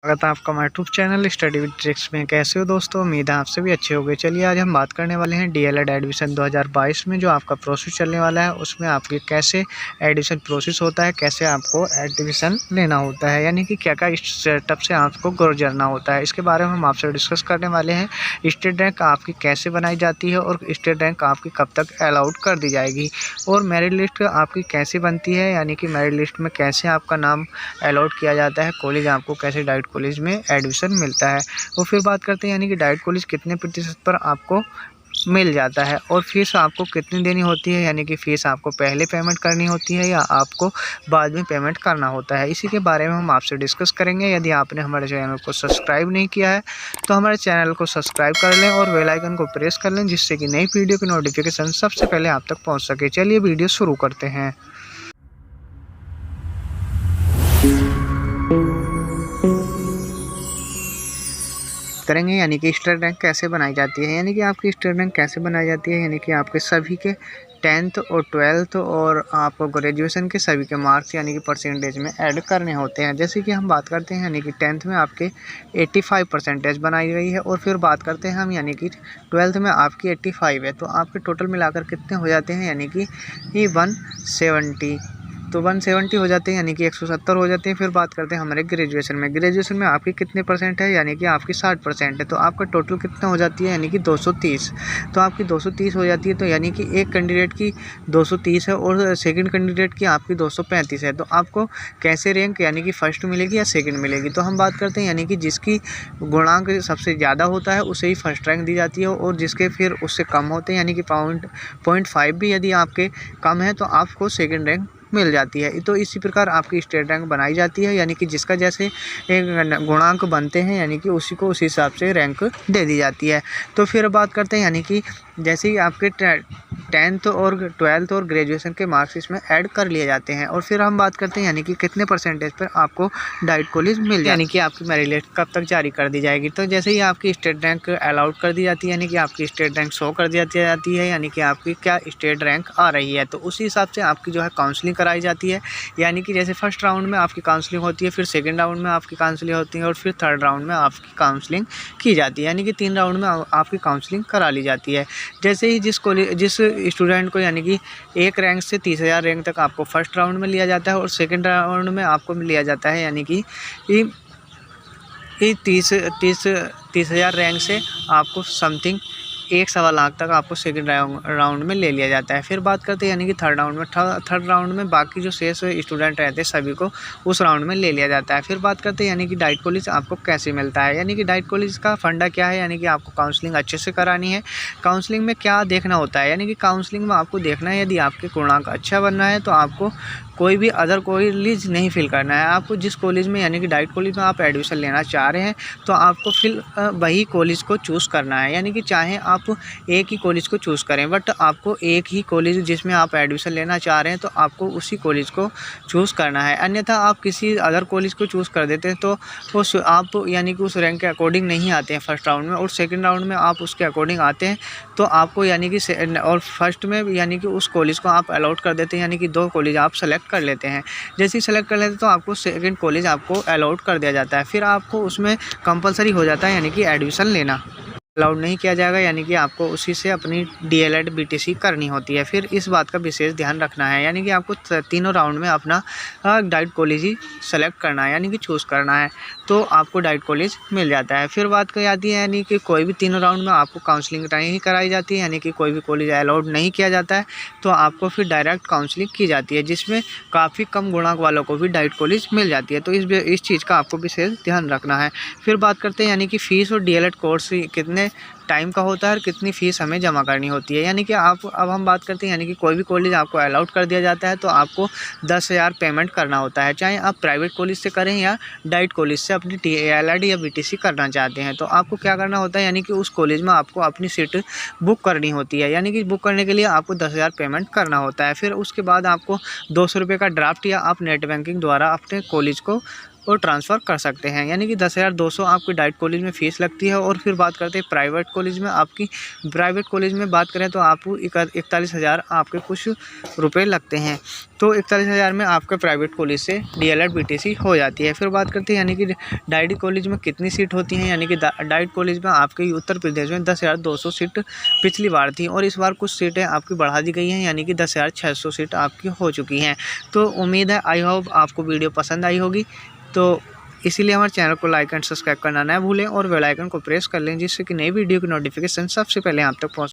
स्वागत है आपका हमारे YouTube channel study with tricks में। कैसे हो दोस्तों, उम्मीद है आपसे भी अच्छे होंगे। चलिए आज हम बात करने वाले हैं डीएलएड एडमिशन 2022 में जो आपका प्रोसेस चलने वाला है, उसमें आपके कैसे एडमिशन प्रोसेस होता है, कैसे आपको एडमिशन लेना होता है, यानी कि क्या क्या स्टेप से आपको गुजरना होता है। इसके बारे में हम आपसे डिस्कस करने वाले हैं। स्टेट रैंक आपकी कैसे बनाई जाती है और स्टेट रैंक आपकी कब तक अलाउड कर दी जाएगी, और मेरिट लिस्ट आपकी कैसे बनती है, यानी कि मेरिट लिस्ट में कैसे आपका नाम अलाउड किया जाता है, कॉलेज आपको कैसे डाइट कॉलेज में एडमिशन मिलता है। और फिर बात करते हैं यानी कि डाइट कॉलेज कितने प्रतिशत पर आपको मिल जाता है, और फीस आपको कितनी देनी होती है, यानी कि फ़ीस आपको पहले पेमेंट करनी होती है या आपको बाद में पेमेंट करना होता है। इसी के बारे में हम आपसे डिस्कस करेंगे। यदि आपने हमारे चैनल को सब्सक्राइब नहीं किया है तो हमारे चैनल को सब्सक्राइब कर लें और बेल आइकन को प्रेस कर लें, जिससे कि नई वीडियो की नोटिफिकेशन सबसे पहले आप तक पहुँच सके। चलिए वीडियो शुरू करते हैं। करेंगे यानी कि स्टेट रैंक कैसे बनाई जाती है। यानी कि आपकी स्टेट रैंक कैसे बनाई जाती है, यानी कि आपके सभी के 10th और 12th और आपको ग्रेजुएशन के सभी के मार्क्स यानी कि परसेंटेज में ऐड करने होते हैं। जैसे कि हम बात करते हैं यानी कि 10th में आपके 85% बनाई गई है, और फिर बात करते हैं हम यानी कि 12th में आपकी 85 है, तो आपके टोटल मिलाकर कितने हो जाते हैं, यानी कि 170। तो 170 हो जाते हैं, यानी कि 170 हो जाते हैं। फिर बात करते हैं हमारे ग्रेजुएशन में। ग्रेजुएशन में आपकी कितने परसेंट है, यानी कि आपकी 60% है, तो आपका टोटल कितना हो जाती है, यानी कि 230। तो आपकी 230 हो जाती है, तो यानी कि एक कैंडिडेट की 230 है और सेकंड कैंडिडेट की आपकी 235 है। तो आपको कैसे रैंक यानी कि फर्स्ट मिलेगी या सेकंड मिलेगी। तो हम बात करते हैं यानी कि जिसकी गुणांक सबसे ज़्यादा होता है उसे ही फर्स्ट रैंक दी जाती है, और जिसके फिर उससे कम होते हैं यानी कि 0.5 भी यदि आपके कम है तो आपको सेकेंड रैंक मिल जाती है। तो इसी प्रकार आपकी स्टेट रैंक बनाई जाती है, यानी कि जिसका जैसे गुणांक बनते हैं यानी कि उसी को उसी हिसाब से रैंक दे दी जाती है। तो फिर बात करते हैं यानी कि जैसे ही आपके 10th और 12th और ग्रेजुएशन के मार्क्स इसमें ऐड कर लिए जाते हैं, और फिर हम बात करते हैं यानी कि कितने परसेंटेज पर आपको डाइट कॉलेज मिल जाए, यानी कि आपकी मेरिट लिस्ट कब तक जारी कर दी जाएगी। तो जैसे ही आपकी स्टेट रैंक अलाउड कर दी जाती है, यानी कि आपकी स्टेट रैंक शो कर दी जाती है, यानी कि आपकी क्या स्टेट रैंक आ रही है, तो उसी हिसाब से आपकी जो है काउंसलिंग कराई जाती है। यानी कि जैसे फर्स्ट राउंड में आपकी काउंसलिंग होती है, फिर सेकेंड राउंड में आपकी काउंसलिंग होती है, और फिर थर्ड राउंड में आपकी काउंसलिंग की जाती है, यानी कि 3 राउंड में आपकी काउंसलिंग करा ली जाती है। जैसे ही जिस स्टूडेंट को यानी कि 1 रैंक से 30,000 रैंक तक आपको फर्स्ट राउंड में लिया जाता है, और सेकेंड राउंड में आपको लिया जाता है यानी कि 30,000 रैंक से आपको समथिंग 1-1.25 लाख तक आपको सेकंड राउंड में ले लिया जाता है। फिर बात करते हैं यानी कि थर्ड राउंड में बाकी जो शेष स्टूडेंट रहते हैं सभी को उस राउंड में ले लिया जाता है। फिर बात करते हैं यानी कि डाइट कॉलेज आपको कैसे मिलता है। यानी कि डाइट कॉलेज का फंडा क्या है, यानी कि आपको काउंसलिंग अच्छे से करानी है। काउंसलिंग में क्या देखना होता है, यानी कि काउंसलिंग में आपको देखना है यदि आपके गुणांक अच्छा बनना है तो आपको कोई भी अदर कॉलेज नहीं फिल करना है। आपको जिस कॉलेज में यानी कि डाइट कॉलेज में आप एडमिशन लेना चाह रहे हैं तो आपको फिर वही कॉलेज को चूज़ करना है। यानी कि चाहे आप एक ही कॉलेज को चूज़ करें, बट आपको एक ही कॉलेज जिसमें आप एडमिशन लेना चाह रहे हैं तो आपको उसी कॉलेज को चूज़ करना है। अन्यथा आप किसी अदर कॉलेज को चूज़ कर देते हैं तो उस आप यानी कि उस रैंक के अकॉर्डिंग नहीं आते हैं फर्स्ट राउंड में, और सेकेंड राउंड में आप उसके अकॉर्डिंग आते हैं तो आपको यानी कि और फर्स्ट में यानी कि उस कॉलेज को आप अलॉट कर देते हैं, यानी कि 2 कॉलेज आप सेलेक्ट कर लेते हैं। जैसे ही सेलेक्ट कर लेते हैं तो आपको सेकंड कॉलेज आपको अलॉट कर दिया जाता है। फिर आपको उसमें कंपलसरी हो जाता है यानी कि एडमिशन लेना अलाउड नहीं किया जाएगा, यानी कि आपको उसी से अपनी डीएलएड बीटीसी करनी होती है। फिर इस बात का विशेष ध्यान रखना है, यानी कि आपको तीनों राउंड में अपना डाइट कॉलेज ही सेलेक्ट करना है, यानी कि चूज़ करना है, तो आपको डाइट कॉलेज मिल जाता है। फिर बात कही जाती है यानी कि कोई भी तीनों राउंड में आपको काउंसलिंग नहीं कराई जाती है, यानी कि कोई भी कॉलेज अलाउड नहीं किया जाता है, तो आपको फिर डायरेक्ट काउंसलिंग की जाती है, जिसमें काफ़ी कम गुणांक वालों को भी डाइट कॉलेज मिल जाती है। तो इस चीज़ का आपको विशेष ध्यान रखना है। फिर बात करते हैं यानी कि फ़ीस और डीएलएड कोर्स कितने टाइम का होता है और कितनी फ़ीस हमें जमा करनी होती है। यानी कि अब हम बात करते हैं यानी कि कोई भी कॉलेज आपको अलाउड कर दिया जाता है तो आपको 10,000 पेमेंट करना होता है, चाहे आप प्राइवेट कॉलेज से करें या डाइट कॉलेज से अपनी डीएलएड या बीटीसी करना चाहते हैं। तो आपको क्या करना होता है, यानी कि उस कॉलेज में आपको अपनी सीट बुक करनी होती है, यानी कि बुक करने के लिए आपको 10,000 पेमेंट करना होता है। फिर उसके बाद आपको 200 रुपये का ड्राफ्ट या आप नेट बैंकिंग द्वारा अपने कॉलेज को और ट्रांसफ़र कर सकते हैं। यानी कि 10,200 आपकी डाइट कॉलेज में फ़ीस लगती है। और फिर बात करते हैं प्राइवेट कॉलेज में। आपकी प्राइवेट कॉलेज में बात करें तो आपको 41,000 आपके कुछ रुपए लगते हैं। तो 41,000 में आपके प्राइवेट कॉलेज से DLED BTC हो जाती है। फिर बात करते हैं यानी कि डाइट कॉलेज में कितनी सीट होती हैं। यानी कि डाइट कॉलेज में आपके उत्तर प्रदेश में 10,200 सीट पिछली बार थी और इस बार कुछ सीटें आपकी बढ़ा दी गई हैं, यानी कि 10,600 सीट आपकी हो चुकी हैं। तो उम्मीद है आई होप आपको वीडियो पसंद आई होगी। तो इसीलिए हमारे चैनल को लाइक एंड सब्सक्राइब करना ना भूलें और बेल आइकन को प्रेस कर लें, जिससे कि नई वीडियो की नोटिफिकेशन सबसे पहले आप तक पहुँच